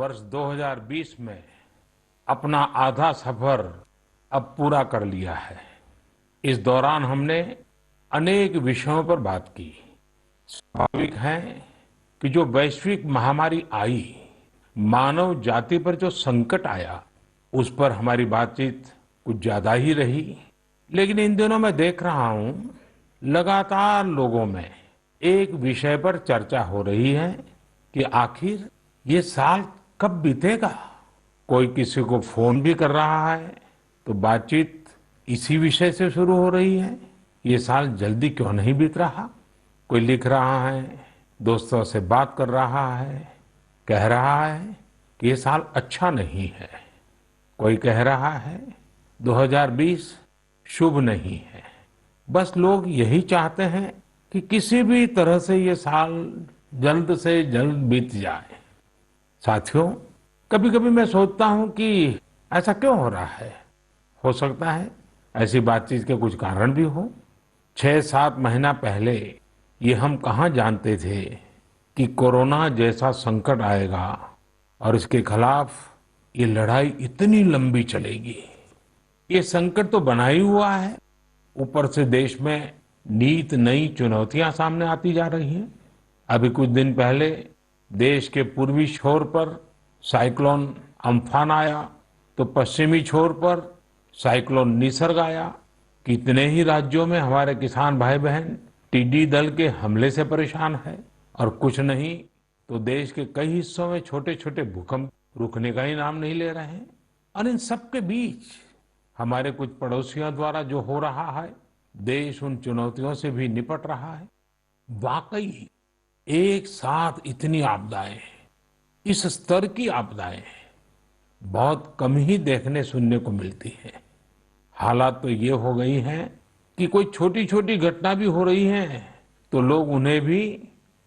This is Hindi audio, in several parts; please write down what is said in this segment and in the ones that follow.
वर्ष 2020 में अपना आधा सफर अब पूरा कर लिया है। इस दौरान हमने अनेक विषयों पर बात की। स्वाभाविक है कि जो वैश्विक महामारी आई, मानव जाति पर जो संकट आया, उस पर हमारी बातचीत कुछ ज्यादा ही रही। लेकिन इन दिनों मैं देख रहा हूं, लगातार लोगों में एक विषय पर चर्चा हो रही है कि आखिर ये साल कब बीतेगा। कोई किसी को फोन भी कर रहा है तो बातचीत इसी विषय से शुरू हो रही है, ये साल जल्दी क्यों नहीं बीत रहा। कोई लिख रहा है, दोस्तों से बात कर रहा है, कह रहा है कि ये साल अच्छा नहीं है। कोई कह रहा है 2020 शुभ नहीं है। बस लोग यही चाहते हैं कि किसी भी तरह से ये साल जल्द से जल्द बीत जाए। साथियों, कभी कभी मैं सोचता हूं कि ऐसा क्यों हो रहा है। हो सकता है ऐसी बातचीत के कुछ कारण भी हो। 6-7 महीना पहले ये हम कहाँ जानते थे कि कोरोना जैसा संकट आएगा और इसके खिलाफ ये लड़ाई इतनी लंबी चलेगी। ये संकट तो बना ही हुआ है, ऊपर से देश में नीत नई चुनौतियां सामने आती जा रही हैं। अभी कुछ दिन पहले देश के पूर्वी छोर पर साइक्लोन अम्फान आया, तो पश्चिमी छोर पर साइक्लोन निसर्ग आया। कितने ही राज्यों में हमारे किसान भाई बहन टिड्डी दल के हमले से परेशान है, और कुछ नहीं तो देश के कई हिस्सों में छोटे छोटे भूकंप रुकने का ही नाम नहीं ले रहे हैं। और इन सबके बीच हमारे कुछ पड़ोसियों द्वारा जो हो रहा है, देश उन चुनौतियों से भी निपट रहा है। वाकई एक साथ इतनी आपदाएं, इस स्तर की आपदाएं बहुत कम ही देखने सुनने को मिलती है। हालात तो ये हो गई हैं कि कोई छोटी छोटी घटना भी हो रही है तो लोग उन्हें भी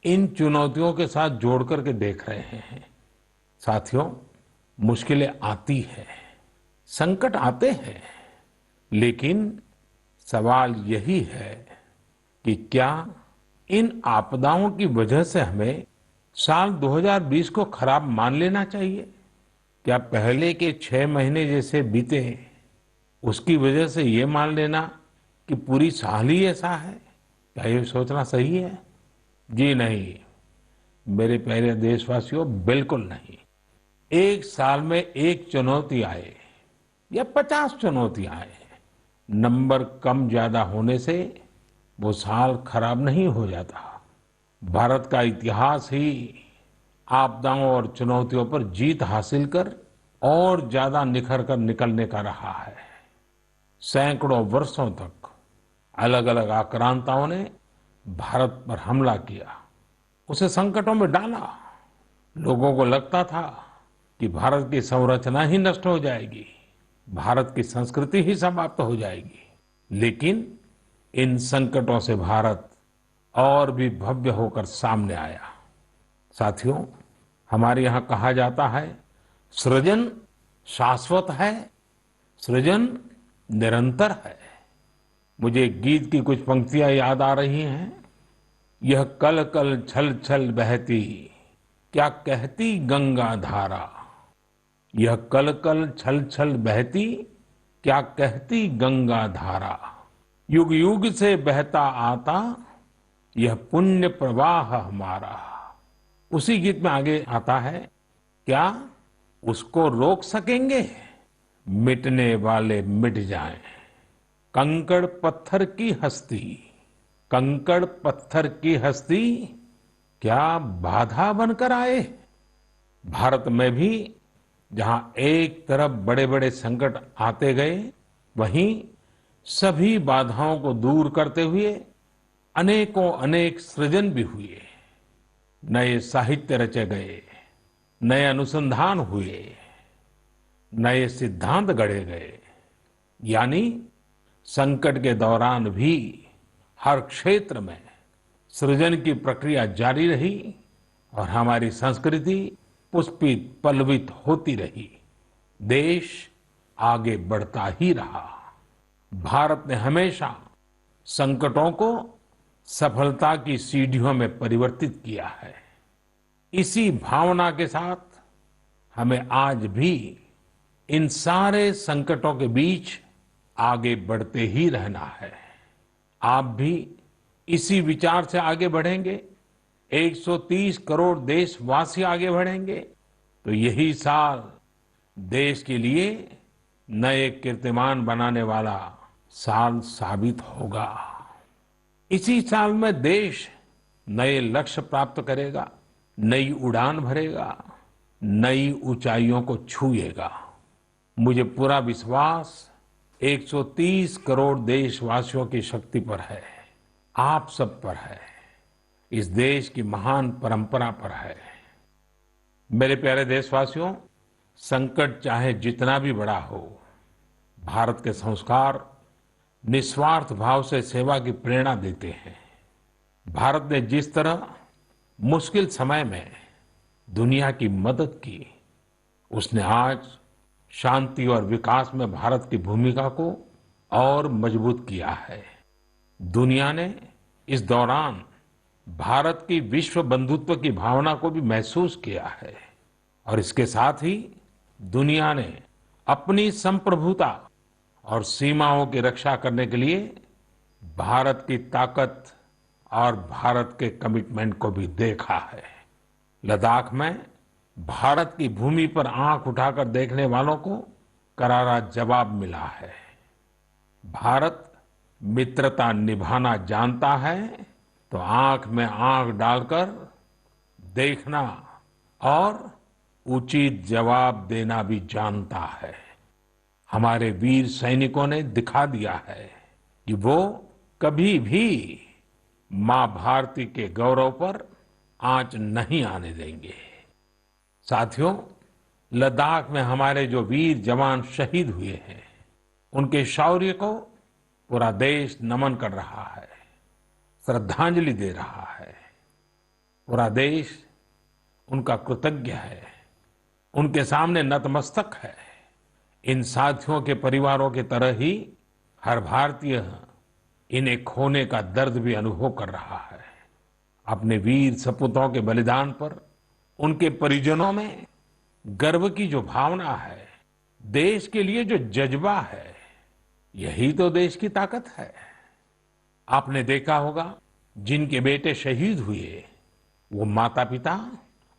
इन चुनौतियों के साथ जोड़ करके देख रहे हैं। साथियों, मुश्किलें आती है, संकट आते हैं, लेकिन सवाल यही है कि क्या इन आपदाओं की वजह से हमें साल 2020 को खराब मान लेना चाहिए। क्या पहले के 6 महीने जैसे बीते उसकी वजह से ये मान लेना कि पूरी साल ही ऐसा है, क्या ये सोचना सही है। जी नहीं, मेरे प्यारे देशवासियों, बिल्कुल नहीं। एक साल में एक चुनौती आए या 50 चुनौती आए, नंबर कम ज्यादा होने से वो साल खराब नहीं हो जाता। भारत का इतिहास ही आपदाओं और चुनौतियों पर जीत हासिल कर और ज्यादा निखर कर निकलने का रहा है। सैकड़ों वर्षों तक अलग अलग आक्रांताओं ने भारत पर हमला किया, उसे संकटों में डाला। लोगों को लगता था कि भारत की संरचना ही नष्ट हो जाएगी, भारत की संस्कृति ही समाप्त हो जाएगी। लेकिन इन संकटों से भारत और भी भव्य होकर सामने आया। साथियों, हमारे यहाँ कहा जाता है, सृजन शाश्वत है, सृजन निरंतर है। मुझे गीत की कुछ पंक्तियां याद आ रही हैं। यह कल कल छल छल बहती, क्या कहती गंगा धारा। यह कल कल छल छल बहती, क्या कहती गंगा धारा। युग युग से बहता आता, यह पुण्य प्रवाह हमारा। उसी गीत में आगे आता है, क्या उसको रोक सकेंगे, मिटने वाले मिट जाएं। कंकड़ पत्थर की हस्ती, कंकड़ पत्थर की हस्ती, क्या बाधा बनकर आए। भारत में भी जहां एक तरफ बड़े बड़े संकट आते गए, वहीं सभी बाधाओं को दूर करते हुए अनेकों अनेक सृजन भी हुए। नए साहित्य रचे गए, नए अनुसंधान हुए, नए सिद्धांत गढ़े गए। यानी संकट के दौरान भी हर क्षेत्र में सृजन की प्रक्रिया जारी रही और हमारी संस्कृति पुष्पित पल्लवित होती रही। देश आगे बढ़ता ही रहा। भारत ने हमेशा संकटों को सफलता की सीढ़ियों में परिवर्तित किया है। इसी भावना के साथ हमें आज भी इन सारे संकटों के बीच आगे बढ़ते ही रहना है। आप भी इसी विचार से आगे बढ़ेंगे, 130 करोड़ देशवासी आगे बढ़ेंगे, तो यही साल देश के लिए नए कीर्तिमान बनाने वाला साल साबित होगा। इसी साल में देश नए लक्ष्य प्राप्त करेगा, नई उड़ान भरेगा, नई ऊंचाइयों को छुएगा। मुझे पूरा विश्वास 130 करोड़ देशवासियों की शक्ति पर है, आप सब पर है, इस देश की महान परंपरा पर है। मेरे प्यारे देशवासियों, संकट चाहे जितना भी बड़ा हो, भारत के संस्कार निस्वार्थ भाव से सेवा की प्रेरणा देते हैं। भारत ने जिस तरह मुश्किल समय में दुनिया की मदद की, उसने आज शांति और विकास में भारत की भूमिका को और मजबूत किया है। दुनिया ने इस दौरान भारत की विश्व बंधुत्व की भावना को भी महसूस किया है और इसके साथ ही दुनिया ने अपनी संप्रभुता और सीमाओं की रक्षा करने के लिए भारत की ताकत और भारत के कमिटमेंट को भी देखा है। लद्दाख में भारत की भूमि पर आंख उठाकर देखने वालों को करारा जवाब मिला है। भारत मित्रता निभाना जानता है तो आंख में आंख डालकर देखना और उचित जवाब देना भी जानता है। हमारे वीर सैनिकों ने दिखा दिया है कि वो कभी भी मां भारती के गौरव पर आंच नहीं आने देंगे। साथियों, लद्दाख में हमारे जो वीर जवान शहीद हुए हैं, उनके शौर्य को पूरा देश नमन कर रहा है, श्रद्धांजलि दे रहा है। पूरा देश उनका कृतज्ञ है, उनके सामने नतमस्तक है। इन साथियों के परिवारों की तरह ही हर भारतीय इन्हें खोने का दर्द भी अनुभव कर रहा है। अपने वीर सपूतों के बलिदान पर उनके परिजनों में गर्व की जो भावना है, देश के लिए जो जज्बा है, यही तो देश की ताकत है। आपने देखा होगा, जिनके बेटे शहीद हुए, वो माता पिता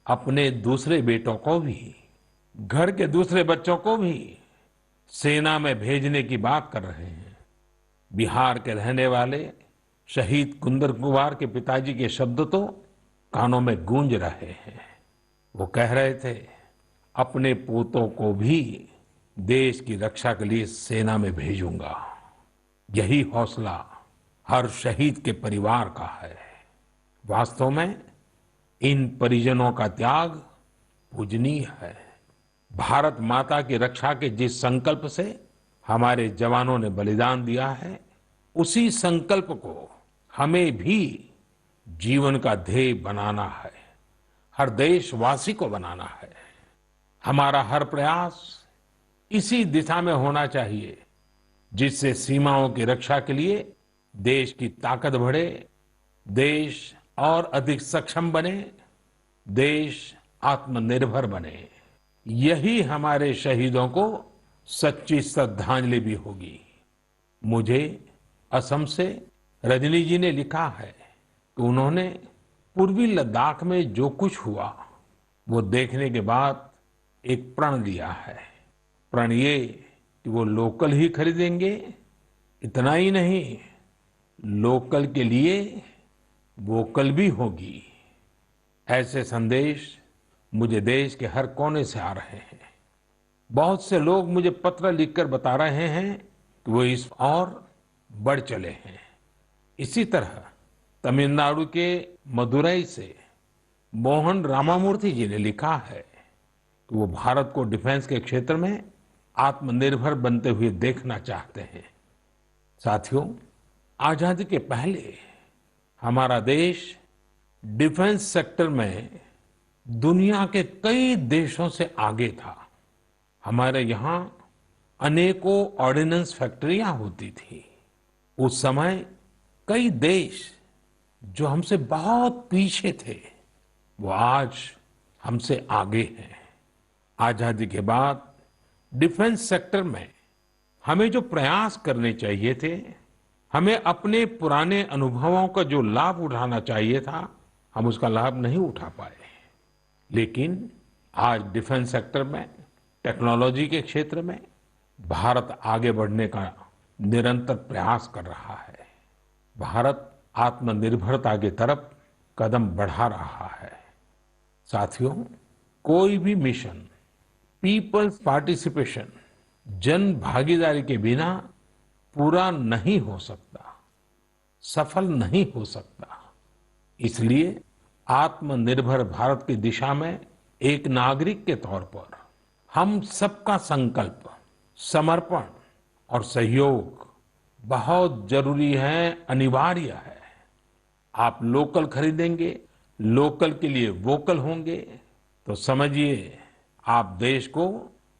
अपने दूसरे बेटों को भी, घर के दूसरे बच्चों को भी सेना में भेजने की बात कर रहे हैं। बिहार के रहने वाले शहीद कुंदन कुमार के पिताजी के शब्द तो कानों में गूंज रहे हैं। वो कह रहे थे, अपने पोतों को भी देश की रक्षा के लिए सेना में भेजूंगा। यही हौसला हर शहीद के परिवार का है। वास्तव में इन परिजनों का त्याग पूजनीय है। भारत माता की रक्षा के जिस संकल्प से हमारे जवानों ने बलिदान दिया है, उसी संकल्प को हमें भी जीवन का ध्येय बनाना है, हर देशवासी को बनाना है। हमारा हर प्रयास इसी दिशा में होना चाहिए, जिससे सीमाओं की रक्षा के लिए देश की ताकत बढ़े, देश और अधिक सक्षम बने, देश आत्मनिर्भर बने। यही हमारे शहीदों को सच्ची श्रद्धांजलि भी होगी। मुझे असम से रजनी जी ने लिखा है कि उन्होंने पूर्वी लद्दाख में जो कुछ हुआ, वो देखने के बाद एक प्रण लिया है। प्रण ये कि वो लोकल ही खरीदेंगे, इतना ही नहीं, लोकल के लिए वोकल भी होगी। ऐसे संदेश मुझे देश के हर कोने से आ रहे हैं। बहुत से लोग मुझे पत्र लिखकर बता रहे हैं कि वो इस और बढ़ चले हैं। इसी तरह तमिलनाडु के मदुरई से मोहन रामामूर्ति जी ने लिखा है कि वो भारत को डिफेंस के क्षेत्र में आत्मनिर्भर बनते हुए देखना चाहते हैं। साथियों, आजादी के पहले हमारा देश डिफेंस सेक्टर में दुनिया के कई देशों से आगे था। हमारे यहाँ अनेकों ऑर्डिनेंस फैक्ट्रियां होती थी। उस समय कई देश जो हमसे बहुत पीछे थे, वो आज हमसे आगे हैं। आजादी के बाद डिफेंस सेक्टर में हमें जो प्रयास करने चाहिए थे, हमें अपने पुराने अनुभवों का जो लाभ उठाना चाहिए था, हम उसका लाभ नहीं उठा पाए। लेकिन आज डिफेंस सेक्टर में, टेक्नोलॉजी के क्षेत्र में भारत आगे बढ़ने का निरंतर प्रयास कर रहा है। भारत आत्मनिर्भरता की तरफ कदम बढ़ा रहा है। साथियों, कोई भी मिशन पीपल्स पार्टिसिपेशन, जन भागीदारी के बिना पूरा नहीं हो सकता, सफल नहीं हो सकता। इसलिए आत्मनिर्भर भारत की दिशा में एक नागरिक के तौर पर हम सबका संकल्प, समर्पण और सहयोग बहुत जरूरी है, अनिवार्य है। आप लोकल खरीदेंगे, लोकल के लिए वोकल होंगे, तो समझिए आप देश को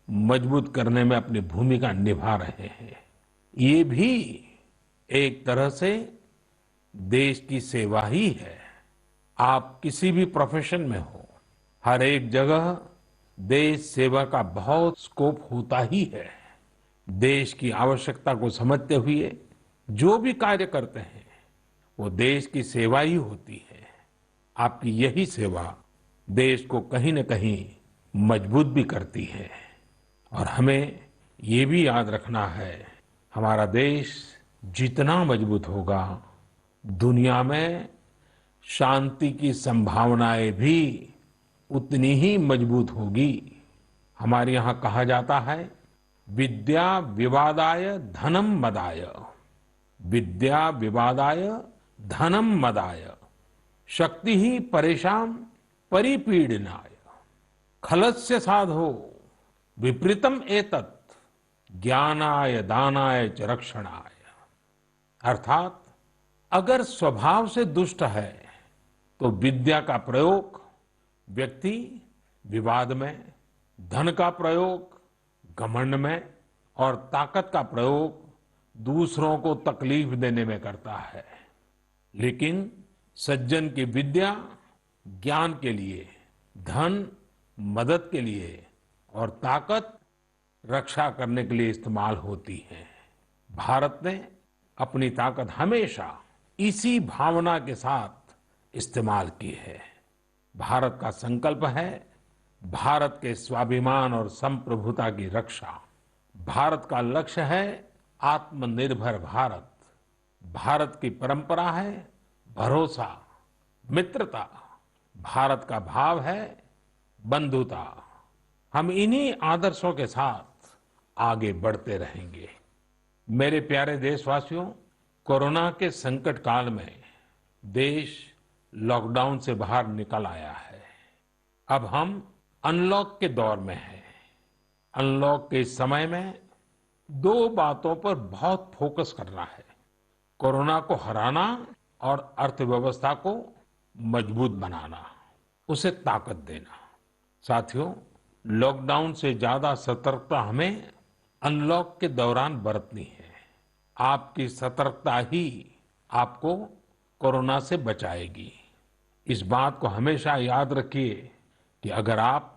मजबूत करने में अपनी भूमिका निभा रहे हैं। ये भी एक तरह से देश की सेवा ही है। आप किसी भी प्रोफेशन में हो, हर एक जगह देश सेवा का बहुत स्कोप होता ही है। देश की आवश्यकता को समझते हुए जो भी कार्य करते हैं, वो देश की सेवा ही होती है। आपकी यही सेवा देश को कहीं न कहीं मजबूत भी करती है। और हमें ये भी याद रखना है, हमारा देश जितना मजबूत होगा, दुनिया में शांति की संभावनाएं भी उतनी ही मजबूत होगी। हमारे यहाँ कहा जाता है, विद्या विवादाय धनम मदाय, विद्या विवादाय धनम मदाय, शक्ति ही परेशान परिपीडनाय, खलस्य साधो विपरीतम एतत्, ज्ञानाय दानाय च रक्षणाय। अर्थात अगर स्वभाव से दुष्ट है तो विद्या का प्रयोग व्यक्ति विवाद में, धन का प्रयोग घमंड में और ताकत का प्रयोग दूसरों को तकलीफ देने में करता है। लेकिन सज्जन की विद्या ज्ञान के लिए, धन मदद के लिए और ताकत रक्षा करने के लिए इस्तेमाल होती है। भारत ने अपनी ताकत हमेशा इसी भावना के साथ इस्तेमाल की है। भारत का संकल्प है भारत के स्वाभिमान और संप्रभुता की रक्षा। भारत का लक्ष्य है आत्मनिर्भर भारत। भारत की परंपरा है भरोसा, मित्रता। भारत का भाव है बंधुता। हम इन्हीं आदर्शों के साथ आगे बढ़ते रहेंगे। मेरे प्यारे देशवासियों, कोरोना के संकट काल में देश लॉकडाउन से बाहर निकल आया है। अब हम अनलॉक के दौर में हैं। अनलॉक के इस समय में दो बातों पर बहुत फोकस करना है, कोरोना को हराना और अर्थव्यवस्था को मजबूत बनाना, उसे ताकत देना। साथियों, लॉकडाउन से ज्यादा सतर्कता हमें अनलॉक के दौरान बरतनी है। आपकी सतर्कता ही आपको कोरोना से बचाएगी। इस बात को हमेशा याद रखिए कि अगर आप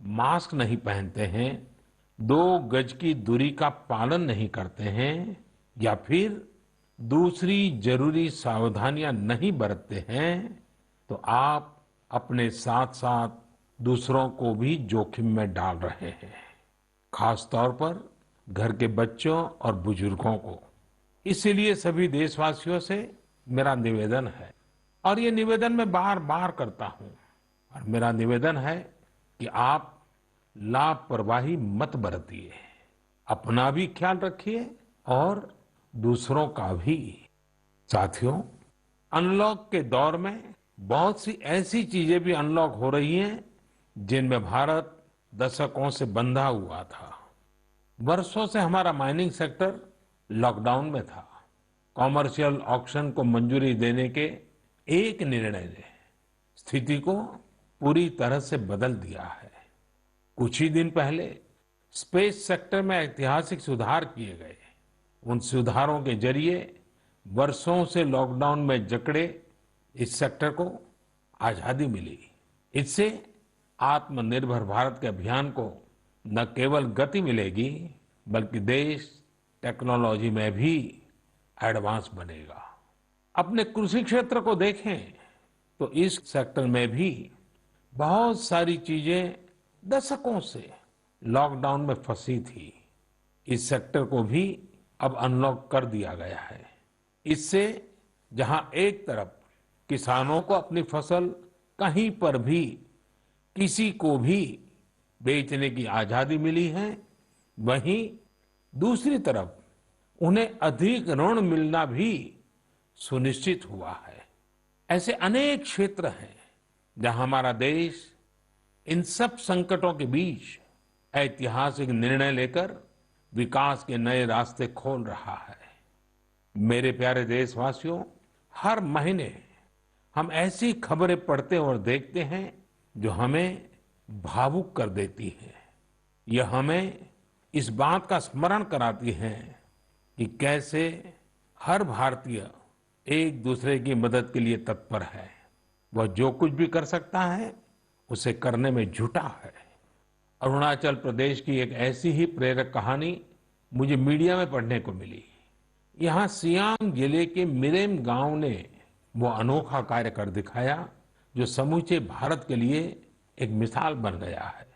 मास्क नहीं पहनते हैं, 2 गज की दूरी का पालन नहीं करते हैं या फिर दूसरी जरूरी सावधानियां नहीं बरतते हैं, तो आप अपने साथ साथ दूसरों को भी जोखिम में डाल रहे हैं। खास तौर पर घर के बच्चों और बुजुर्गों को। इसीलिए सभी देशवासियों से मेरा निवेदन है, और ये निवेदन मैं बार बार करता हूं, और मेरा निवेदन है कि आप लापरवाही मत बरतिए। अपना भी ख्याल रखिए और दूसरों का भी। साथियों, अनलॉक के दौर में बहुत सी ऐसी चीजें भी अनलॉक हो रही हैं जिनमें भारत दशकों से बंधा हुआ था। वर्षों से हमारा माइनिंग सेक्टर लॉकडाउन में था। कॉमर्शियल ऑक्शन को मंजूरी देने के एक निर्णय ने स्थिति को पूरी तरह से बदल दिया है। कुछ ही दिन पहले स्पेस सेक्टर में ऐतिहासिक सुधार किए गए। उन सुधारों के जरिए वर्षों से लॉकडाउन में जकड़े इस सेक्टर को आजादी मिली। इससे आत्मनिर्भर भारत के अभियान को न केवल गति मिलेगी बल्कि देश टेक्नोलॉजी में भी एडवांस बनेगा। अपने कृषि क्षेत्र को देखें तो इस सेक्टर में भी बहुत सारी चीजें दशकों से लॉकडाउन में फंसी थी। इस सेक्टर को भी अब अनलॉक कर दिया गया है। इससे जहां एक तरफ किसानों को अपनी फसल कहीं पर भी किसी को भी बेचने की आजादी मिली है, वहीं दूसरी तरफ उन्हें अधिक ऋण मिलना भी सुनिश्चित हुआ है। ऐसे अनेक क्षेत्र हैं जहां हमारा देश इन सब संकटों के बीच ऐतिहासिक निर्णय लेकर विकास के नए रास्ते खोल रहा है। मेरे प्यारे देशवासियों, हर महीने हम ऐसी खबरें पढ़ते और देखते हैं जो हमें भावुक कर देती हैं। यह हमें इस बात का स्मरण कराती है कि कैसे हर भारतीय एक दूसरे की मदद के लिए तत्पर है। वह जो कुछ भी कर सकता है उसे करने में जुटा है। अरुणाचल प्रदेश की एक ऐसी ही प्रेरक कहानी मुझे मीडिया में पढ़ने को मिली। यहाँ सियांग जिले के मिरेम गांव ने वो अनोखा कार्य कर दिखाया जो समूचे भारत के लिए एक मिसाल बन गया है।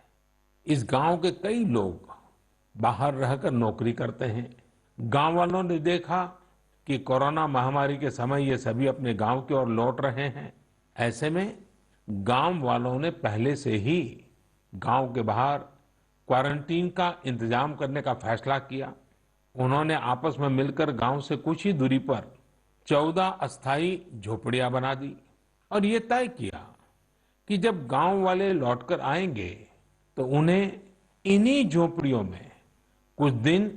इस गांव के कई लोग बाहर रहकर नौकरी करते हैं। गांव वालों ने देखा कि कोरोना महामारी के समय ये सभी अपने गांव की ओर लौट रहे हैं। ऐसे में गांव वालों ने पहले से ही गांव के बाहर क्वारंटीन का इंतजाम करने का फैसला किया। उन्होंने आपस में मिलकर गांव से कुछ ही दूरी पर 14 अस्थायी झोपड़ियां बना दी और ये तय किया कि जब गांव वाले लौटकर आएंगे तो उन्हें इन्हीं झोपड़ियों में कुछ दिन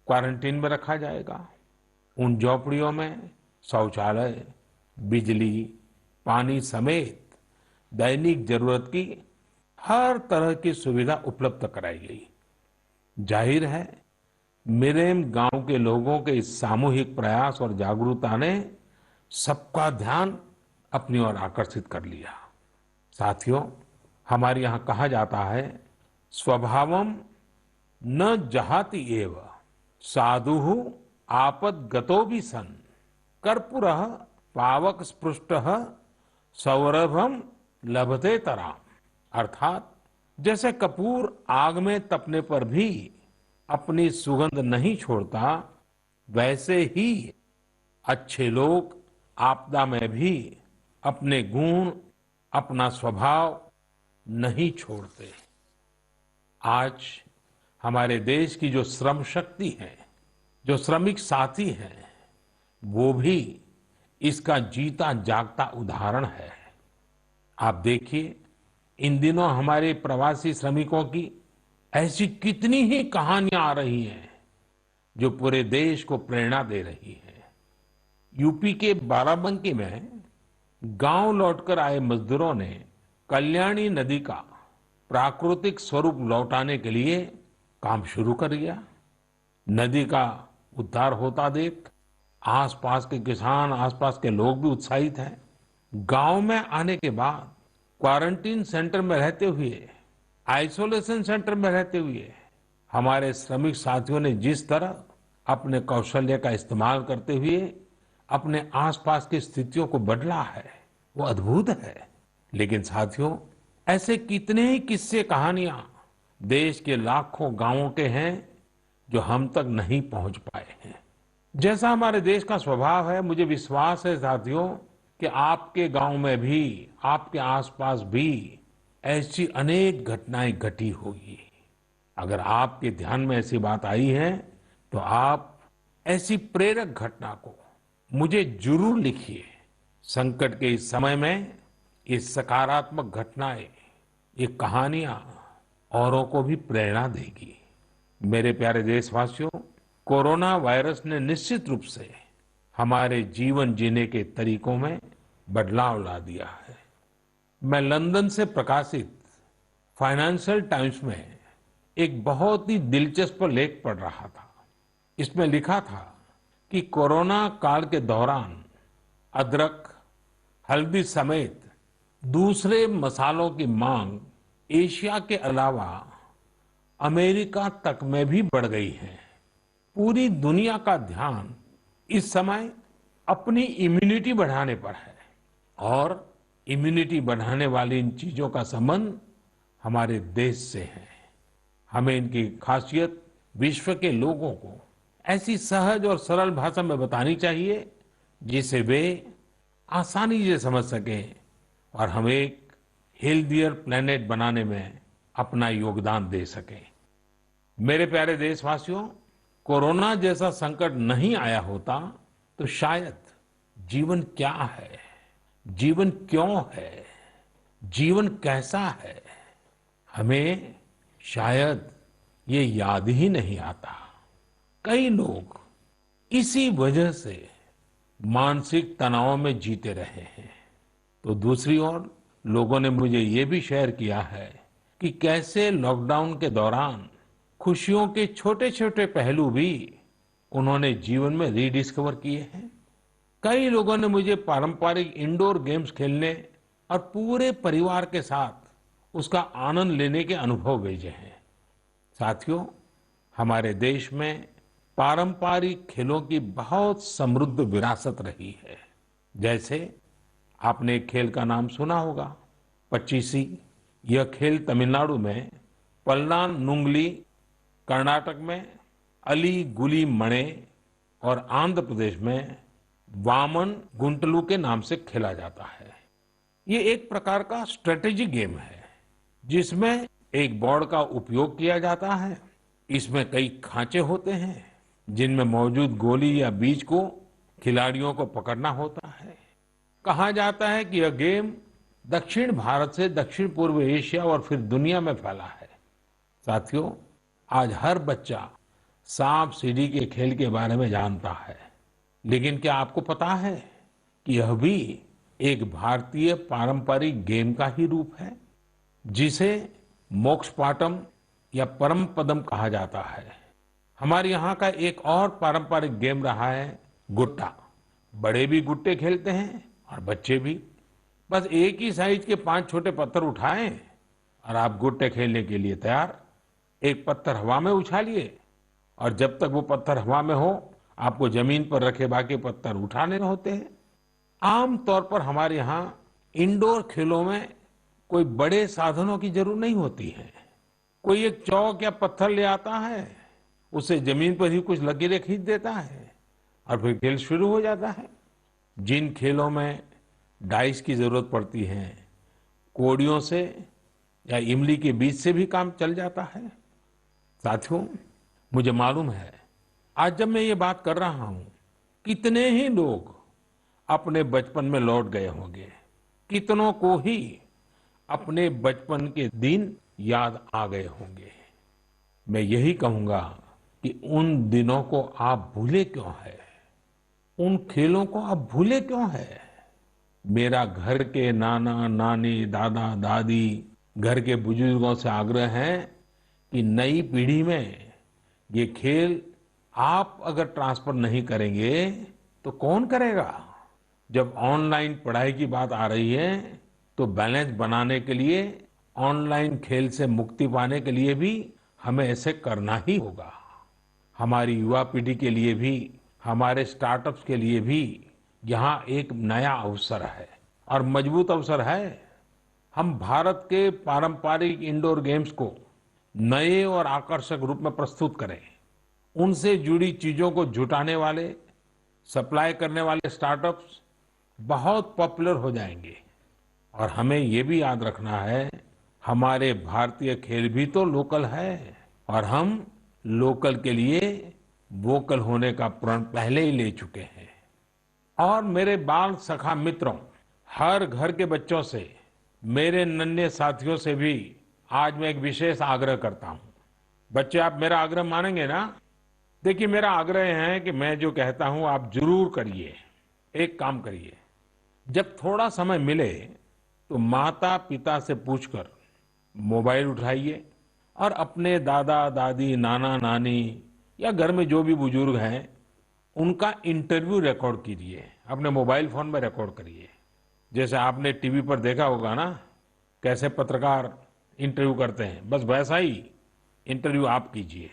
क्वारंटीन में रखा जाएगा। उन झोपड़ियों में शौचालय, बिजली, पानी समेत दैनिक जरूरत की हर तरह की सुविधा उपलब्ध कराई गई। जाहिर है मिरेम गांव के लोगों के इस सामूहिक प्रयास और जागरूकता ने सबका ध्यान अपनी ओर आकर्षित कर लिया। साथियों, हमारे यहाँ कहा जाता है, स्वभावम न जहाति एव साधु आपदगतो भी सन कर्पूरः पावक स्पृष्टः सौरभम लभते तराम। अर्थात जैसे कपूर आग में तपने पर भी अपनी सुगंध नहीं छोड़ता, वैसे ही अच्छे लोग आपदा में भी अपने गुण, अपना स्वभाव नहीं छोड़ते। आज हमारे देश की जो श्रम शक्ति है, जो श्रमिक साथी हैं, वो भी इसका जीता जागता उदाहरण है। आप देखिए, इन दिनों हमारे प्रवासी श्रमिकों की ऐसी कितनी ही कहानियां आ रही हैं जो पूरे देश को प्रेरणा दे रही है। यूपी के बाराबंकी में गांव लौटकर आए मजदूरों ने कल्याणी नदी का प्राकृतिक स्वरूप लौटाने के लिए काम शुरू कर दिया। नदी का उद्धार होता देख आसपास के किसान, आसपास के लोग भी उत्साहित हैं। गांव में आने के बाद क्वारंटीन सेंटर में रहते हुए, आइसोलेशन सेंटर में रहते हुए हमारे श्रमिक साथियों ने जिस तरह अपने कौशल्य का इस्तेमाल करते हुए अपने आसपास की स्थितियों को बदला है, वो अद्भुत है। लेकिन साथियों, ऐसे कितने ही किस्से, कहानियां देश के लाखों गांवों के हैं जो हम तक नहीं पहुंच पाए हैं। जैसा हमारे देश का स्वभाव है, मुझे विश्वास है साथियों कि आपके गांव में भी, आपके आसपास भी ऐसी अनेक घटनाएं घटी होगी। अगर आपके ध्यान में ऐसी बात आई है तो आप ऐसी प्रेरक घटना को मुझे जरूर लिखिए। संकट के इस समय में ये सकारात्मक घटनाएं, ये कहानियां औरों को भी प्रेरणा देगी। मेरे प्यारे देशवासियों, कोरोना वायरस ने निश्चित रूप से हमारे जीवन जीने के तरीकों में बदलाव ला दिया है। मैं लंदन से प्रकाशित फाइनेंशियल टाइम्स में एक बहुत ही दिलचस्प लेख पढ़ रहा था। इसमें लिखा था कि कोरोना काल के दौरान अदरक, हल्दी समेत दूसरे मसालों की मांग एशिया के अलावा अमेरिका तक में भी बढ़ गई है। पूरी दुनिया का ध्यान इस समय अपनी इम्यूनिटी बढ़ाने पर है और इम्यूनिटी बढ़ाने वाली इन चीजों का संबंध हमारे देश से है। हमें इनकी खासियत विश्व के लोगों को ऐसी सहज और सरल भाषा में बतानी चाहिए जिसे वे आसानी से समझ सकें और हम एक हेल्दियर प्लेनेट बनाने में अपना योगदान दे सकें। मेरे प्यारे देशवासियों, कोरोना जैसा संकट नहीं आया होता तो शायद जीवन क्या है, जीवन क्यों है, जीवन कैसा है, हमें शायद ये याद ही नहीं आता। कई लोग इसी वजह से मानसिक तनाव में जीते रहे हैं। तो दूसरी ओर लोगों ने मुझे ये भी शेयर किया है कि कैसे लॉकडाउन के दौरान खुशियों के छोटे छोटे पहलू भी उन्होंने जीवन में रीडिस्कवर किए हैं। कई लोगों ने मुझे पारंपरिक इंडोर गेम्स खेलने और पूरे परिवार के साथ उसका आनंद लेने के अनुभव भेजे हैं। साथियों, हमारे देश में पारंपरिक खेलों की बहुत समृद्ध विरासत रही है। जैसे आपने एक खेल का नाम सुना होगा, पचीसी। यह खेल तमिलनाडु में पल्लानुंगली, कर्नाटक में अली गुली मणे और आंध्र प्रदेश में वामन गुंटलू के नाम से खेला जाता है। ये एक प्रकार का स्ट्रेटेजी गेम है जिसमें एक बोर्ड का उपयोग किया जाता है। इसमें कई खांचे होते हैं जिनमें मौजूद गोली या बीज को खिलाड़ियों को पकड़ना होता है। कहा जाता है कि यह गेम दक्षिण भारत से दक्षिण पूर्व एशिया और फिर दुनिया में फैला है। साथियों, आज हर बच्चा सांप सीढ़ी के खेल के बारे में जानता है, लेकिन क्या आपको पता है कि यह भी एक भारतीय पारंपरिक गेम का ही रूप है जिसे मोक्ष पाटम या परम पदम कहा जाता है। हमारे यहाँ का एक और पारंपरिक गेम रहा है गुट्टा। बड़े भी गुट्टे खेलते हैं और बच्चे भी। बस एक ही साइज के 5 छोटे पत्थर उठाएं और आप गुट्टे खेलने के लिए तैयार। एक पत्थर हवा में उछालिए और जब तक वो पत्थर हवा में हो आपको जमीन पर रखे बाकी पत्थर उठाने होते हैं। आमतौर पर हमारे यहाँ इंडोर खेलों में कोई बड़े साधनों की जरूरत नहीं होती है। कोई एक चौक या पत्थर ले आता है, उसे जमीन पर ही कुछ लकीरें खींच देता है और फिर खेल शुरू हो जाता है। जिन खेलों में डाइस की जरूरत पड़ती है, कोड़ियों से या इमली के बीज से भी काम चल जाता है। साथियों, मुझे मालूम है आज जब मैं ये बात कर रहा हूं, कितने ही लोग अपने बचपन में लौट गए होंगे। कितनों को ही अपने बचपन के दिन याद आ गए होंगे। मैं यही कहूंगा कि उन दिनों को आप भूले क्यों है, उन खेलों को आप भूले क्यों है। मेरा घर के नाना नानी, दादा दादी, घर के बुजुर्गों से आग्रह है कि नई पीढ़ी में ये खेल आप अगर ट्रांसफर नहीं करेंगे तो कौन करेगा। जब ऑनलाइन पढ़ाई की बात आ रही है तो बैलेंस बनाने के लिए, ऑनलाइन खेल से मुक्ति पाने के लिए भी हमें ऐसे करना ही होगा। हमारी युवा पीढ़ी के लिए भी, हमारे स्टार्टअप्स के लिए भी यहाँ एक नया अवसर है और मजबूत अवसर है। हम भारत के पारंपरिक इंडोर गेम्स को नए और आकर्षक रूप में प्रस्तुत करें। उनसे जुड़ी चीजों को जुटाने वाले, सप्लाई करने वाले स्टार्टअप्स बहुत पॉपुलर हो जाएंगे। और हमें ये भी याद रखना है, हमारे भारतीय खेल भी तो लोकल है और हम लोकल के लिए वोकल होने का प्रण पहले ही ले चुके हैं। और मेरे बाल सखा मित्रों, हर घर के बच्चों से, मेरे नन्हे साथियों से भी आज मैं एक विशेष आग्रह करता हूं। बच्चे, आप मेरा आग्रह मानेंगे ना? देखिए, मेरा आग्रह है कि मैं जो कहता हूं आप जरूर करिए। एक काम करिए, जब थोड़ा समय मिले तो माता पिता से पूछकर मोबाइल उठाइए और अपने दादा दादी, नाना नानी या घर में जो भी बुजुर्ग हैं उनका इंटरव्यू रिकॉर्ड कीजिए। अपने मोबाइल फोन में रिकॉर्ड करिए। जैसे आपने टीवी पर देखा होगा ना, कैसे पत्रकार इंटरव्यू करते हैं, बस वैसा ही इंटरव्यू आप कीजिए।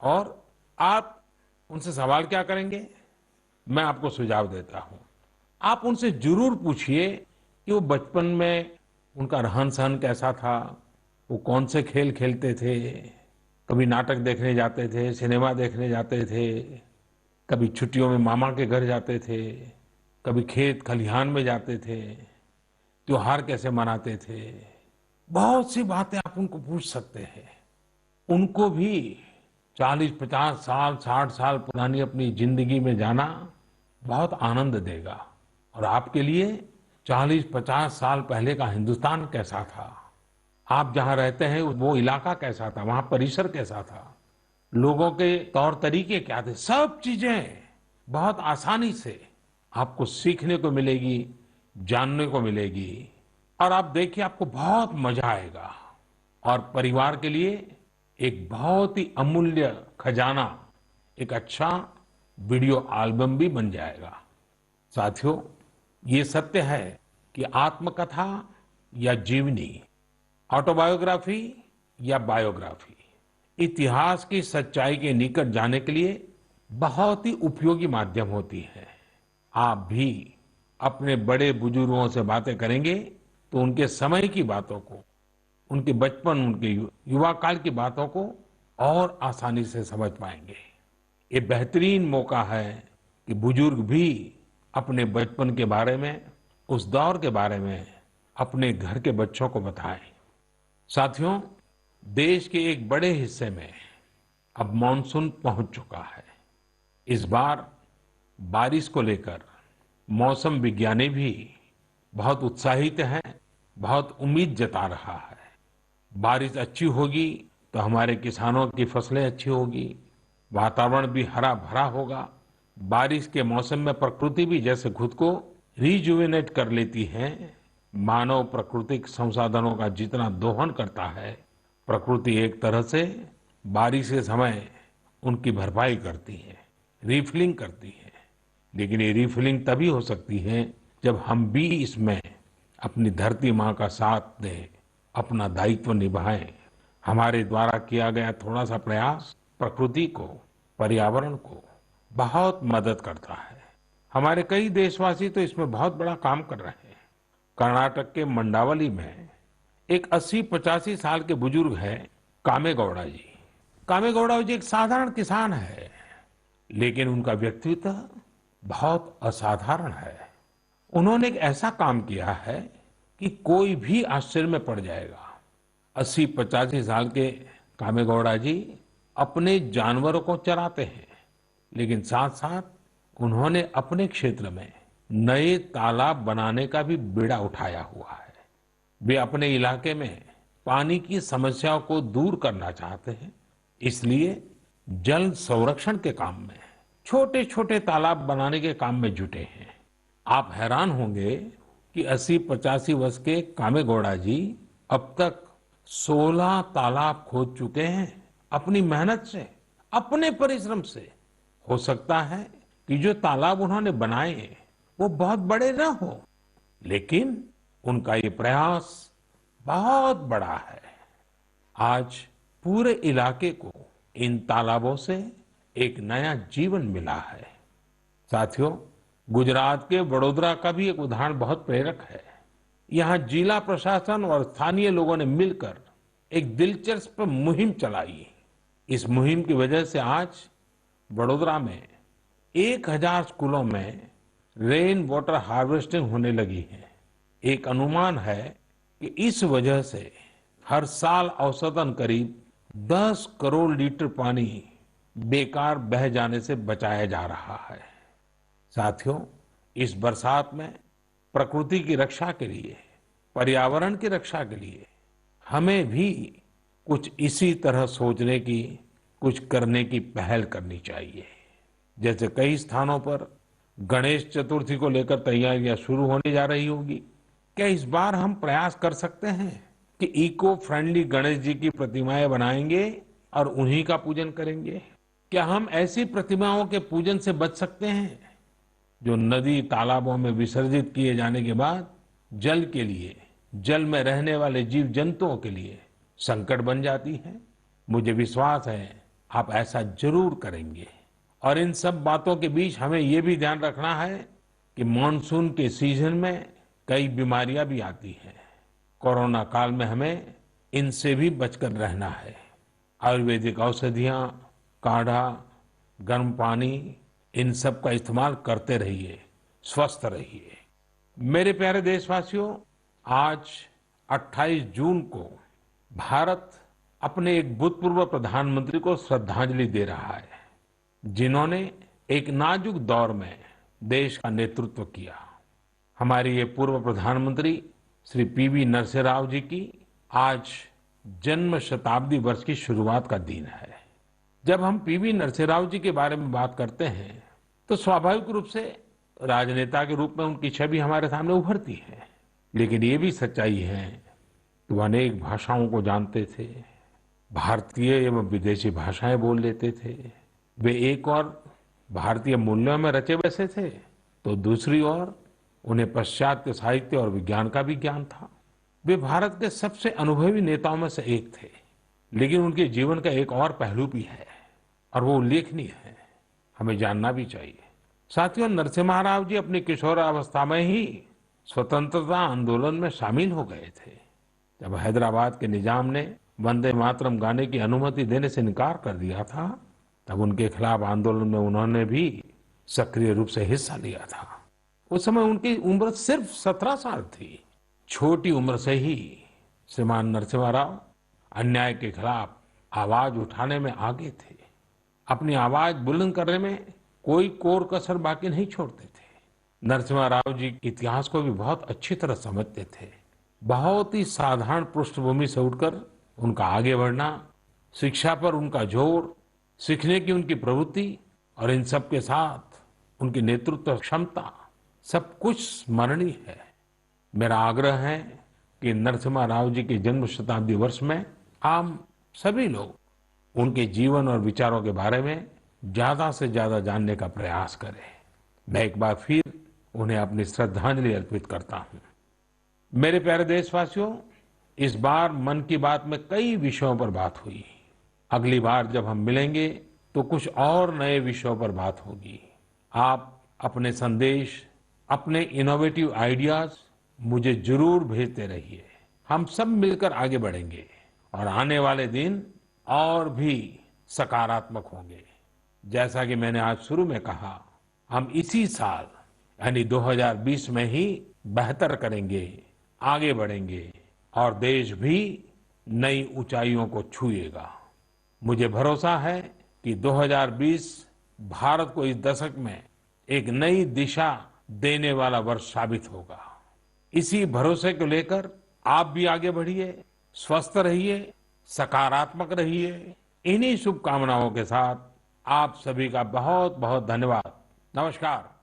और आप उनसे सवाल क्या करेंगे, मैं आपको सुझाव देता हूं। आप उनसे जरूर पूछिए कि वो बचपन में उनका रहन सहन कैसा था, वो कौन से खेल खेलते थे, कभी नाटक देखने जाते थे, सिनेमा देखने जाते थे, कभी छुट्टियों में मामा के घर जाते थे, कभी खेत खलिहान में जाते थे, त्योहार कैसे मनाते थे। बहुत सी बातें आप उनको पूछ सकते हैं। उनको भी 40-50 साल 60 साल पुरानी अपनी जिंदगी में जाना बहुत आनंद देगा। और आपके लिए 40-50 साल पहले का हिंदुस्तान कैसा था, आप जहां रहते हैं वो इलाका कैसा था, वहां परिसर कैसा था, लोगों के तौर तरीके क्या थे, सब चीजें बहुत आसानी से आपको सीखने को मिलेगी, जानने को मिलेगी। और आप देखिए आपको बहुत मजा आएगा। और परिवार के लिए एक बहुत ही अमूल्य खजाना, एक अच्छा वीडियो एल्बम भी बन जाएगा। साथियों, ये सत्य है कि आत्मकथा या जीवनी, ऑटोबायोग्राफी या बायोग्राफी, इतिहास की सच्चाई के निकट जाने के लिए बहुत ही उपयोगी माध्यम होती है। आप भी अपने बड़े बुजुर्गों से बातें करेंगे तो उनके समय की बातों को, उनके बचपन, उनके युवा काल की बातों को और आसानी से समझ पाएंगे। ये बेहतरीन मौका है कि बुजुर्ग भी अपने बचपन के बारे में, उस दौर के बारे में अपने घर के बच्चों को बताएं। साथियों, देश के एक बड़े हिस्से में अब मानसून पहुंच चुका है। इस बार बारिश को लेकर मौसम विज्ञानी भी बहुत उत्साहित हैं, बहुत उम्मीद जता रहा है। बारिश अच्छी होगी तो हमारे किसानों की फसलें अच्छी होगी, वातावरण भी हरा भरा होगा। बारिश के मौसम में प्रकृति भी जैसे खुद को रिजुवेनेट कर लेती है। मानव प्राकृतिक संसाधनों का जितना दोहन करता है, प्रकृति एक तरह से बारिश के समय उनकी भरपाई करती है, रिफिलिंग करती है। लेकिन ये रिफिलिंग तभी हो सकती है जब हम भी इसमें अपनी धरती माँ का साथ दें, अपना दायित्व निभाएं। हमारे द्वारा किया गया थोड़ा सा प्रयास प्रकृति को, पर्यावरण को बहुत मदद करता है। हमारे कई देशवासी तो इसमें बहुत बड़ा काम कर रहे हैं। कर्नाटक के मंडावली में एक 80-85 साल के बुजुर्ग हैं, कामेगौड़ा जी। कामेगौड़ा जी एक साधारण किसान है, लेकिन उनका व्यक्तित्व बहुत असाधारण है। उन्होंने एक ऐसा काम किया है कि कोई भी आश्चर्य में पड़ जाएगा। 80-85 साल के कामेगौड़ा जी अपने जानवरों को चराते हैं, लेकिन साथ साथ उन्होंने अपने क्षेत्र में नए तालाब बनाने का भी बीड़ा उठाया हुआ है। वे अपने इलाके में पानी की समस्याओं को दूर करना चाहते हैं, इसलिए जल संरक्षण के काम में छोटे छोटे तालाब बनाने के काम में जुटे हैं। आप हैरान होंगे कि 80-85 वर्ष के कामेगौड़ा जी अब तक 16 तालाब खोद चुके हैं, अपनी मेहनत से, अपने परिश्रम से। हो सकता है कि जो तालाब उन्होंने बनाए वो बहुत बड़े ना हो, लेकिन उनका ये प्रयास बहुत बड़ा है। आज पूरे इलाके को इन तालाबों से एक नया जीवन मिला है। साथियों, गुजरात के वडोदरा का भी एक उदाहरण बहुत प्रेरक है। यहाँ जिला प्रशासन और स्थानीय लोगों ने मिलकर एक दिलचस्प मुहिम चलाई। इस मुहिम की वजह से आज वडोदरा में 1000 स्कूलों में रेन वाटर हार्वेस्टिंग होने लगी है। एक अनुमान है कि इस वजह से हर साल औसतन करीब 10 करोड़ लीटर पानी बेकार बह जाने से बचाया जा रहा है। साथियों, इस बरसात में प्रकृति की रक्षा के लिए, पर्यावरण की रक्षा के लिए हमें भी कुछ इसी तरह सोचने की, कुछ करने की पहल करनी चाहिए। जैसे कई स्थानों पर गणेश चतुर्थी को लेकर तैयारियां शुरू होने जा रही होगी। क्या इस बार हम प्रयास कर सकते हैं कि इको फ्रेंडली गणेश जी की प्रतिमाएं बनाएंगे और उन्हीं का पूजन करेंगे? क्या हम ऐसी प्रतिमाओं के पूजन से बच सकते हैं जो नदी तालाबों में विसर्जित किए जाने के बाद जल के लिए, जल में रहने वाले जीव जंतुओं के लिए संकट बन जाती है। मुझे विश्वास है आप ऐसा जरूर करेंगे। और इन सब बातों के बीच हमें ये भी ध्यान रखना है कि मानसून के सीजन में कई बीमारियां भी आती हैं। कोरोना काल में हमें इनसे भी बचकर रहना है। आयुर्वेदिक औषधियां, काढ़ा, गर्म पानी, इन सब का इस्तेमाल करते रहिए, स्वस्थ रहिए। मेरे प्यारे देशवासियों, आज 28 जून को भारत अपने एक भूतपूर्व प्रधानमंत्री को श्रद्धांजलि दे रहा है, जिन्होंने एक नाजुक दौर में देश का नेतृत्व किया। हमारे ये पूर्व प्रधानमंत्री श्री पीवी नरसिम्हा राव जी की आज जन्म शताब्दी वर्ष की शुरुआत का दिन है। जब हम पीवी नरसिम्हा राव जी के बारे में बात करते हैं तो स्वाभाविक रूप से राजनेता के रूप में उनकी छवि हमारे सामने उभरती है। लेकिन ये भी सच्चाई है कि वो अनेक भाषाओं को जानते थे, भारतीय एवं विदेशी भाषाएं बोल लेते थे। वे एक और भारतीय मूल्यों में रचे बसे थे, तो दूसरी ओर उन्हें पाश्चात्य साहित्य और विज्ञान का भी ज्ञान था। वे भारत के सबसे अनुभवी नेताओं में से एक थे। लेकिन उनके जीवन का एक और पहलू भी है और वो उल्लेखनीय है, हमें जानना भी चाहिए। साथियों, नरसिम्हा राव जी अपनी किशोरावस्था में ही स्वतंत्रता आंदोलन में शामिल हो गए थे। जब हैदराबाद के निजाम ने वंदे मातरम गाने की अनुमति देने से इनकार कर दिया था, तब उनके खिलाफ आंदोलन में उन्होंने भी सक्रिय रूप से हिस्सा लिया था। उस समय उनकी उम्र सिर्फ 17 साल थी। छोटी उम्र से ही श्रीमान नरसिम्हा राव अन्याय के खिलाफ आवाज उठाने में आगे थे। अपनी आवाज बुलंद करने में कोई कोर कसर बाकी नहीं छोड़ते थे। नरसिम्हा राव जी इतिहास को भी बहुत अच्छी तरह समझते थे। बहुत ही साधारण पृष्ठभूमि से उठकर उनका आगे बढ़ना, शिक्षा पर उनका जोर, सीखने की उनकी प्रवृत्ति और इन सब के साथ उनकी नेतृत्व क्षमता, सब कुछ स्मरणीय है। मेरा आग्रह है कि नरसिम्हा राव जी के जन्म शताब्दी वर्ष में हम सभी लोग उनके जीवन और विचारों के बारे में ज्यादा से ज्यादा जानने का प्रयास करें। मैं एक बार फिर उन्हें अपनी श्रद्धांजलि अर्पित करता हूं। मेरे प्यारे देशवासियों, इस बार मन की बात में कई विषयों पर बात हुई। अगली बार जब हम मिलेंगे तो कुछ और नए विषयों पर बात होगी। आप अपने संदेश, अपने इनोवेटिव आइडियाज मुझे जरूर भेजते रहिए। हम सब मिलकर आगे बढ़ेंगे और आने वाले दिन और भी सकारात्मक होंगे। जैसा कि मैंने आज शुरू में कहा, हम इसी साल यानी 2020 में ही बेहतर करेंगे, आगे बढ़ेंगे और देश भी नई ऊंचाइयों को छुएगा। मुझे भरोसा है कि 2020 भारत को इस दशक में एक नई दिशा देने वाला वर्ष साबित होगा। इसी भरोसे को लेकर आप भी आगे बढ़िए, स्वस्थ रहिए, सकारात्मक रहिए। इन्हीं शुभकामनाओं के साथ आप सभी का बहुत बहुत धन्यवाद। नमस्कार।